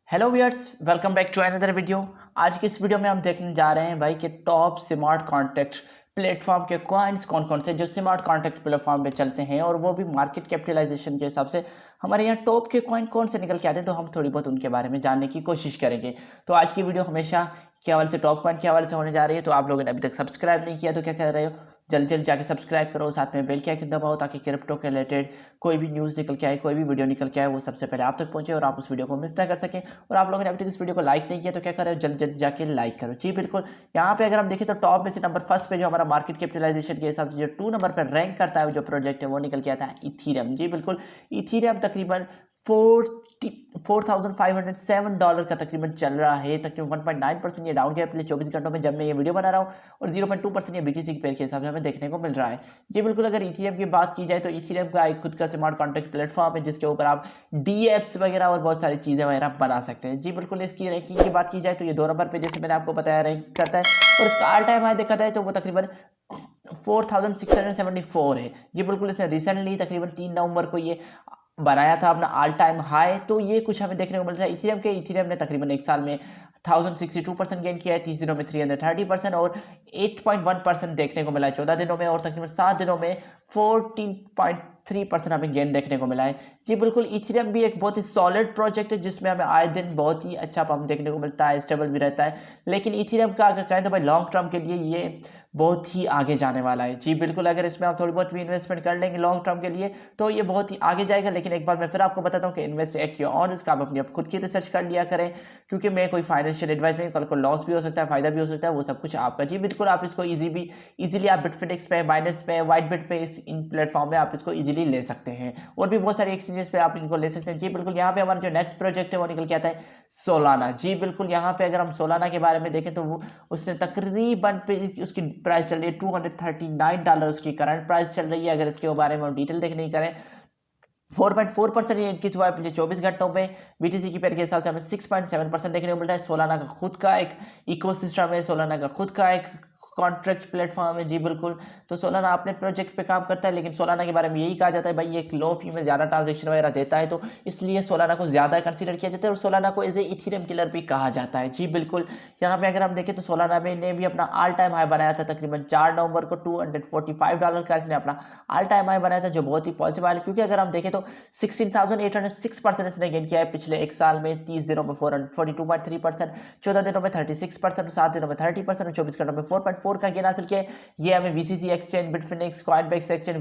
Hello viewers, welcome back to another video. आज की इस वीडियो में हम देखने जा रहे हैं भाई कि टॉप स्मार्ट कॉन्ट्रैक्ट प्लेटफॉर्म के कॉइन्स कौन कौन से जो स्मार्ट कॉन्ट्रैक्ट प्लेटफॉर्म पे चलते हैं और वो भी मार्केट कैपिटलाइजेशन के हिसाब से हमारे यहाँ टॉप के कॉइन कौन से निकल के आते हैं, तो हम थोड़ी बहुत उनके बारे में जानने की कोशिश करेंगे। तो आज की वीडियो हमेशा के हवाले से टॉप कॉइन के हवाले से होने जा रही है। तो आप लोगों ने अभी तक सब्सक्राइब नहीं किया तो क्या कर रहे हो, जल्दी जल्दी जाके सब्सक्राइब करो, साथ में बेल के आइकन दबाओ ताकि क्रिप्टो के रिलेटेड कोई भी न्यूज़ निकल के आए, कोई भी वीडियो निकल के आए, वो सबसे पहले आप तक पहुंचे और आप उस वीडियो को मिस ना कर सकें। और आप लोगों ने अभी तक इस वीडियो को लाइक नहीं किया तो क्या करें, जल्दी जल्दी जाके लाइक करो। जी बिल्कुल, यहाँ पे अगर हम देखें तो टॉप में से नंबर फर्स्ट पे जो हमारा मार्केट कैपिटलाइजेशन के हिसाब से जो 2 नंबर पर रैंक करता है जो प्रोजेक्ट है वो निकल के आता है इथीरियम। जी बिल्कुल, इथीरियम तकरीबन $4,507 का तकरीबन चल रहा है। तकरीबन 1.9% ये डाउन गया पिछले 24 घंटों में जब मैं ये वीडियो बना रहा हूँ, और 0.2% ये बीटीसी के पेयर के हिसाब से हमें देखने को मिल रहा है। जी बिल्कुल, अगर इथीरियम की बात की जाए तो इथीरियम का एक खुद का स्मार्ट कॉन्ट्रैक्ट प्लेटफॉर्म है जिसके ऊपर आप डीएप्स वगैरह और बहुत सारी चीज़ें वगैरह बना सकते हैं। जी बिल्कुल, इसकी रैंकिंग की बात की जाए तो ये 2 नंबर पर जैसे मैंने आपको बताया रैंक करता है, और इसका ऑल टाइम हाई देखा जाए तो वो तकरीबन 4674 है। जी बिल्कुल, इसने रिसेंटली तकरीबन 3 नवंबर को ये बनाया था अपना ऑल टाइम हाई। तो ये कुछ हमें देखने को मिल रहा है इथीरियम ने तकरीबन एक साल में 1062% गेन किया है, 30 दिनों में 330% और 8.1% देखने को मिला है 14 दिनों में, और तकरीबन 7 दिनों में 14.3% हमें गेन देखने को मिला है। जी बिल्कुल, इथीरियम भी एक बहुत ही सॉलिड प्रोजेक्ट है जिसमें हमें आए दिन बहुत ही अच्छा पम्प देखने को मिलता है, स्टेबल भी रहता है। लेकिन इथीरियम का अगर कहें तो भाई लॉन्ग टर्म के लिए ये बहुत ही आगे जाने वाला है। जी बिल्कुल, अगर इसमें आप थोड़ी बहुत भी इन्वेस्टमेंट कर लेंगे लॉन्ग टर्म के लिए तो ये बहुत ही आगे जाएगा। लेकिन एक बार मैं फिर आपको बताता हूँ कि invest at your own risk, आप अपनी खुद की रिसर्च कर लिया करें, क्योंकि मैं कोई फाइनेंशियल एडवाइस नहीं, कल को लॉस भी हो सकता है, फायदा भी हो सकता है, वो सब कुछ आपका। जी बिल्कुल, आप इसको इजीली आप बिटफिनिक्स पे, बाइनेंस पे, वाइटबिट पे, इन प्लेटफॉर्म में आप इसको इजीली ले सकते हैं, और भी बहुत सारे एक्सचेंजेस पे आप इनको ले सकते हैं। जी बिल्कुल, यहाँ पे हमारा जो नेक्स्ट प्रोजेक्ट है वो निकल के आता है सोलाना। जी बिल्कुल, यहाँ पे अगर हम सोलाना के बारे में देखें तो वो उसने तकरीबन पे उसकी प्राइस चल रही है $239, उसकी करंट प्राइस चल रही है। अगर इसके बारे में हम डिटेल देखने की करें, 4.4% ये इंक्रीज हुआ है पिछले 24 घंटों में। बीटीसी की पेयर के हिसाब से हमें 6.7% देखने को मिल रहा है। सोलाना का खुद का एक इकोसिस्टम है, सोलाना का खुद का एक कॉन्ट्रैक्ट प्लेटफॉर्म है। जी बिल्कुल, तो सोलाना अपने प्रोजेक्ट पे काम करता है, लेकिन सोलाना के बारे में यही कहा जाता है भाई ये एक लो फी में ज़्यादा ट्रांजेक्शन वगैरह देता है, तो इसलिए सोलाना को ज़्यादा कंसीडर किया जाता है और सोलाना को एज ए इथीरियम किलर भी कहा जाता है। जी बिल्कुल, यहाँ पे अगर हम देखें तो सोलाना में ने भी अपना ऑल टाइम हाई बनाया था तकरीबन 4 नवंबर को $245 का इसने अपना ऑल टाइम हाई बनाया था, जो बहुत ही पॉजिटिव है। क्योंकि अगर हम देखें तो 16,806% इसने गेन किया है पिछले एक साल में। 30 दिनों में 42.3%, 14 दिनों में 36%, 7 दिनों में 30% और 24 घंटों में 4.4 का गेन हासिल किया है। ये हमें वीसीसी एक्सचेंज, बिटफिनिक्स, कॉइनबेक्स एक्सचेंज,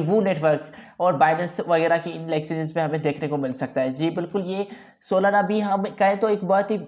वू नेटवर्क और बाइनेंस वगैरह की इन एक्सचेंजेस पे हमें देखने को मिल सकता है। जी बिल्कुल, ये सोलाना भी हम कहें तो एक बहुत ही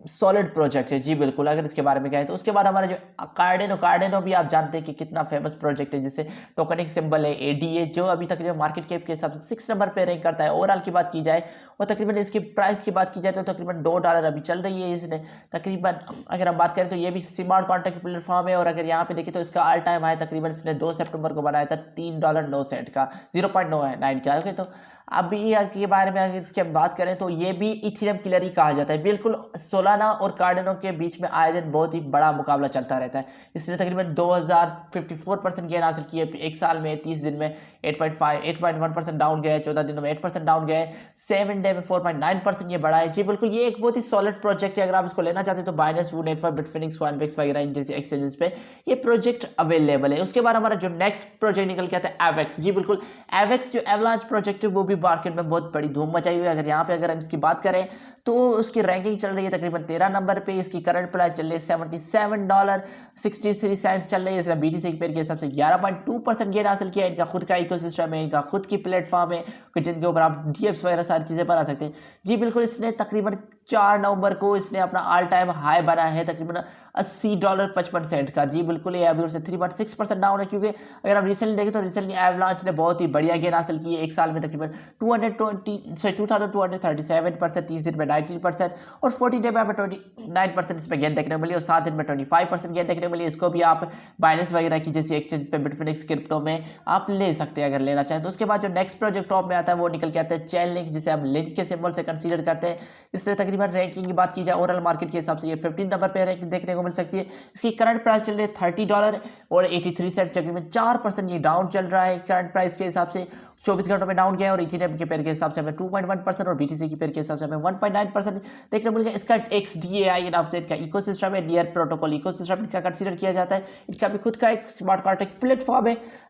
सॉलिड प्रोजेक्ट है। जी बिल्कुल, अगर इसके बारे में कहें तो उसके बाद हमारा जो कार्डेनो भी आप जानते हैं कि कितना फेमस प्रोजेक्ट है, जिससे टोकनिक सिंबल है एडीए, जो अभी तकरीबन मार्केट कैप के हिसाब से 6 नंबर पे रैंक करता है। ओवरऑल की बात की जाए और तकरीबन इसकी प्राइस की बात की जाए तो तकरीबन $2 अभी चल रही है इसने तकरीबन। अगर हम बात करें तो ये भी स्मार्ट कॉन्ट्रैक्ट प्लेटफॉर्म है, और अगर यहाँ पे देखें तो इसका ऑल टाइम हाई तकरीबन इसने 2 सितंबर को बनाया था $3.09 का, 0.99 का। ओके, तो अभी के बारे में अगर इसकी हम बात करें तो ये भी इथीरियम किलर ही कहा जाता है। बिल्कुल, सोलाना और कार्डेनो के बीच में आए दिन बहुत ही बड़ा मुकाबला चलता रहता है। इसने तकरीबन 2054% गेन हासिल किए एक साल में। 30 दिन में 8.1% डाउन गया है, 14 दिनों में 8% डाउन गया है, 7 डे में 4.9% ये बढ़ा है। जी बिल्कुल, ये एक बहुत ही सॉलिड प्रोजेक्ट है। अगर आप इसको लेना चाहते हैं तो बाइनेंस, वू नेटवर्क, बिटफिनिक्स, कॉइनबेक्स वगैरह इन जैसे एक्सचेंजेस पे ये प्रोजेक्ट अवेलेबल है। उसके बाद हमारा जो नेक्स्ट प्रोजेक्ट निकल के आता है एवेक्स। जी बिल्कुल, एवेक्स जो एवलांच प्रोजेक्ट है वो भी मार्केट में बहुत बड़ी धूम मचाई हुई है। अगर यहाँ पे अगर हम इसकी बात करें तो उसकी रैंकिंग चल रही है तकरीबन 13 नंबर पे। इसकी करंट प्राइस चल रही है $77.63 चल रही है। इसने बीटीसी के पेयर के हिसाब से 11.2% गेन हासिल किया है। इनका खुद का इकोसिस्टम है, इनका खुद की प्लेटफॉर्म है जिनके ऊपर आप डीएप्स वगैरह सारी चीज़ें बना सकते हैं। जी बिल्कुल, इसने तकरीबन 4 नवंबर को इसने अपना ऑल टाइम हाई बनाया है तकरीबन $80.55 का। जी बिल्कुल, ये अभी उससे 3.6% डाउन है, क्योंकि अगर हम रिसेंटली देखें तो रिसेंटली एवलांच ने बहुत ही बढ़िया गेन हासिल की है। एक साल में तकरीबन 2237%, 30 दिन में 19% और 40 डे में हमें 29% इसमें गेन देखने को मिली, और 7 दिन में 25% गेन देखने को मिली। इसको भी आप बाइनेंस वगैरह की जैसी एक्सचेंज पे, बिटफिनिक्स, क्रिप्टो में आप ले सकते हैं अगर लेना चाहें तो। उसके बाद जो नेक्स्ट प्रोजेक्ट टॉप में आता है वो निकल के आता है चेन लिंक, जिसे हम लिंक के सिंबल से कंसीडर करते हैं। इसने तकरीबन तकरीबन रैंकिंग की बात की जाए ओवरऑल मार्केट के हिसाब से ये 15 नंबर पे रैंकिंग देखने को मिल सकती है। इसकी करंट प्राइस चल रही है $30 और 83 सेंट, तकरीबन 4% ये डाउन चल रहा है करंट प्राइस के हिसाब से। 24 घंटों में डाउन गया है और इथेरियम के पेयर के हिसाब से हमें 2.1% और बीटीसी की पेयर के हिसाब से हमें 1.9% देखने को मिलेगा। इसका XDAI नाम से इनका इकोसिस्टम है, नियर प्रोटोकॉल इकोसिस्टम इनका कंसीडर किया जाता है। इनका भी खुद का एक स्मार्ट कॉन्ट्रैक्ट प्लेटफॉर्म है।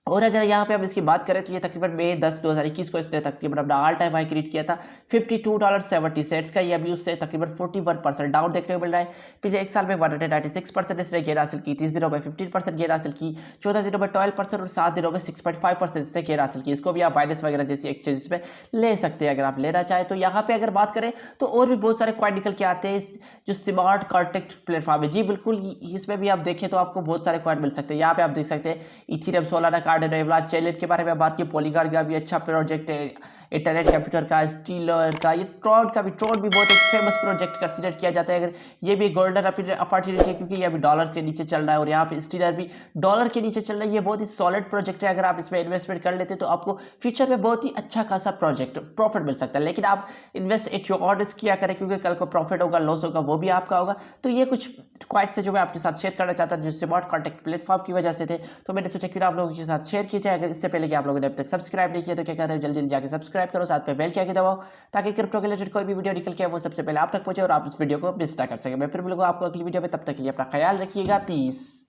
और अगर यहाँ पे हम इसकी बात करें तो ये तकरीबन मई 10 2021 को इसने तकरीबन अपना ऑल टाइम हाई क्रिएट किया था $52.70 का। ये अभी उससे तकरीबन 41% डाउन देखने को मिल रहा है। पिछले एक साल में 196% इसने गेन हासिल की, 30 दिनों में 15% गेन हासिल की, 14 दिनों में 12% और 7 दिनों में 6.5% इसने गेन हासिल की। इसको भी आप बाइनेंस वगैरह जैसी एक्सचेंजेस में ले सकते हैं अगर आप लेना चाहें तो। यहाँ पे अगर बात करें तो और भी बहुत सारे कॉइन निकल के आते हैं जो स्मार्ट कॉन्ट्रैक्ट प्लेटफॉर्म है। जी बिल्कुल, इसमें भी आप देखें तो आपको बहुत सारे कॉइन मिल सकते हैं। यहाँ पे आप देख सकते हैं इथेरियम, सोलाना, कार्डेनो, चैलेंज के बारे में बात की, पॉलीगॉन का भी अच्छा प्रोजेक्ट है, इंटरनेट कंप्यूटर का, स्टीलर का, ये ट्रॉन का भी, ट्रॉन भी बहुत एक फेमस प्रोजेक्ट कंसिडर किया जाता है। अगर ये भी गोल्डन अपॉर्चुनिटी है क्योंकि ये अभी डॉलर के नीचे चल रहा है और यहाँ पे स्टीलर भी डॉलर के नीचे चल रहा है। ये बहुत ही सॉलिड प्रोजेक्ट है। अगर आप इसमें इन्वेस्टमेंट कर लेते तो आपको फ्यूचर में बहुत ही अच्छा खासा प्रोजेक्ट प्रॉफिट मिल सकता है। लेकिन आप invest at your on risk किया करें क्योंकि कल को प्रॉफिट होगा, लॉस होगा, वो भी आपका होगा। तो ये कुछ क्वाइट से जो मैं आपके साथ शेयर करना चाहता था जो स्मार्ट कॉन्टैक्ट प्लेटफॉर्म की वजह से थे, तो मैंने सोचा क्यों आप लोगों के साथ शेयर किया जाए। अगर इससे पहले कि आप लोगों ने अब तक सब्सक्राइब नहीं किया तो क्या कहते हैं, जल्दी जाके सब्सक्राइब करो, साथ में बेल के आगे दबाओ ताकि क्रिप्टो के रिलेटेड कोई भी वीडियो निकल के वो सबसे पहले आप तक पहुंचे और आप इस वीडियो को मिस ना कर सके। मैं फिर मिलूंगा आपको अगली वीडियो में, तब तक के लिए अपना ख्याल रखिएगा। पीस।